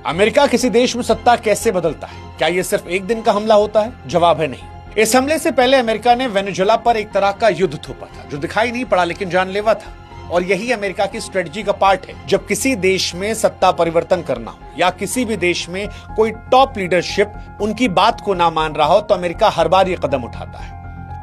America किसी देश में सत्ता कैसे बदलता है? क्या यह सिर्फ एक दिन का हमला होता है? जवाब है नहीं। इस हमले से पहले अमेरिका ने वेनेजुएला पर एक तरह का युद्ध थोपा था, जो दिखाई नहीं पड़ा लेकिन जानलेवा था। और यही अमेरिका की स्ट्रेटजी का पार्ट है। जब किसी देश में सत्ता परिवर्तन करना हो या किसी भी देश में कोई टॉप लीडरशिप उनकी बात को ना मान रहा हो, तो अमेरिका हर बार ये कदम उठाता है।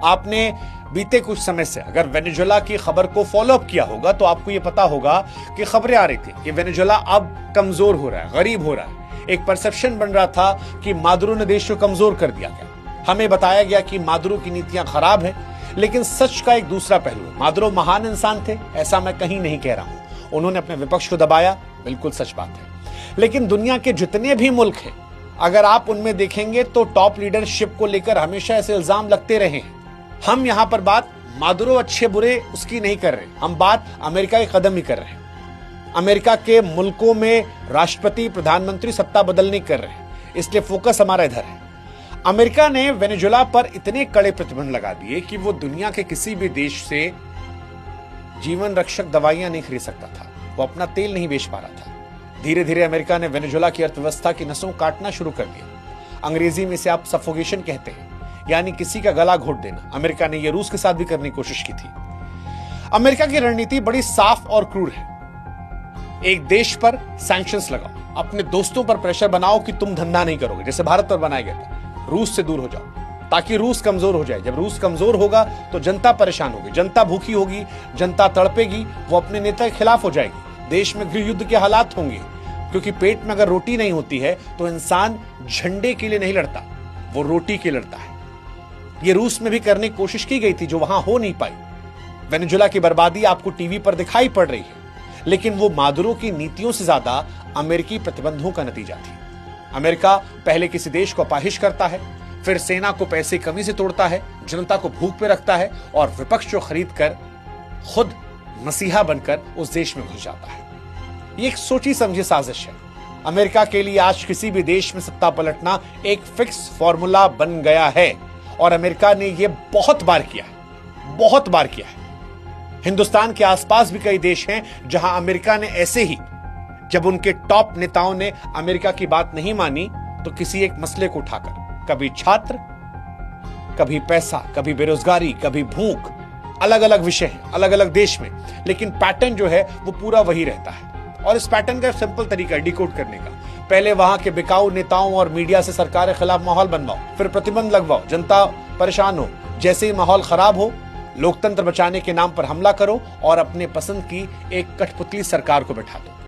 आपने बीते कुछ समय से अगर वेनेजुएला की खबर को फॉलो अप किया होगा तो आपको यह पता होगा कि खबरें आ रही थी कि वेनेजुएला अब कमजोर हो रहा है, गरीब हो रहा है। एक परसेप्शन बन रहा था कि मादुरो ने देश को कमजोर कर दिया गया। हमें बताया गया कि मादुरो की नीतियां खराब हैं, लेकिन सच का एक दूसरा पहलू है। मादुरो महान इंसान थे, ऐसा मैं कहीं नहीं कह रहा हूं। उन्होंने अपने विपक्ष को दबाया, बिल्कुल सच बात है। लेकिन दुनिया के जितने भी मुल्क हैं, अगर आप उनमें देखेंगे तो टॉप लीडरशिप को लेकर हमेशा ऐसे इल्जाम लगते रहे हैं। हम यहां पर बात मादुरो अच्छे बुरे उसकी नहीं कर रहे, हम बात अमेरिका के कदम ही कर रहे हैं। अमेरिका के मुल्कों में राष्ट्रपति प्रधानमंत्री सत्ता बदलने कर रहे हैं, इसलिए फोकस हमारा इधर है। अमेरिका ने वेनेजुएला पर इतने कड़े प्रतिबंध लगा दिए कि वो दुनिया के किसी भी देश से जीवन रक्षक दवाइयां नहीं खरीद सकता था, वो अपना तेल नहीं बेच पा रहा था। धीरे धीरे अमेरिका ने वेनेजुएला की अर्थव्यवस्था की नसों काटना शुरू कर दिया। अंग्रेजी में इसे आप सफोकेशन कहते हैं, यानी किसी का गला घोट देना। अमेरिका ने यह रूस के साथ भी करने की कोशिश की थी। अमेरिका की रणनीति बड़ी साफ और क्रूर है। एक देश पर सैंक्शंस लगाओ, अपने दोस्तों पर प्रेशर बनाओ कि तुम धंधा नहीं करोगे, जैसे भारत पर बनाया गया था। रूस से दूर हो जाओ ताकि रूस कमजोर हो जाए। जब रूस कमजोर होगा तो जनता परेशान होगी, जनता भूखी होगी, जनता तड़पेगी, वो अपने नेता के खिलाफ हो जाएगी। देश में गृह युद्ध के हालात होंगे, क्योंकि पेट में अगर रोटी नहीं होती है तो इंसान झंडे के लिए नहीं लड़ता, वो रोटी के लिए लड़ता है। ये रूस में भी करने की कोशिश की गई थी, जो वहां हो नहीं पाई। वेनेजुएला की बर्बादी आपको टीवी पर दिखाई पड़ रही है, लेकिन वो मादुरो की नीतियों से ज्यादा अमेरिकी प्रतिबंधों का नतीजा थी। अमेरिका पहले किसी देश को अपाहिज करता है, फिर सेना को पैसे कमी से तोड़ता है, जनता को भूख पे रखता है और विपक्ष को खरीद कर खुद मसीहा बनकर उस देश में घुस जाता है। ये एक सोची समझी साजिश है। अमेरिका के लिए आज किसी भी देश में सत्ता पलटना एक फिक्स फॉर्मूला बन गया है और अमेरिका ने यह बहुत बार किया है, बहुत बार किया है। हिंदुस्तान के आसपास भी कई देश हैं जहां अमेरिका ने ऐसे ही, जब उनके टॉप नेताओं ने अमेरिका की बात नहीं मानी, तो किसी एक मसले को उठाकर, कभी छात्र, कभी पैसा, कभी बेरोजगारी, कभी भूख, अलग अलग विषय हैं अलग अलग देश में, लेकिन पैटर्न जो है वो पूरा वही रहता है। और इस पैटर्न का सिंपल तरीका है डिकोड करने का। पहले वहां के बिकाऊ नेताओं और मीडिया से सरकार के खिलाफ माहौल बनवाओ, फिर प्रतिबंध लगवाओ, जनता परेशान हो। जैसे ही माहौल खराब हो, लोकतंत्र बचाने के नाम पर हमला करो और अपने पसंद की एक कठपुतली सरकार को बैठा दो।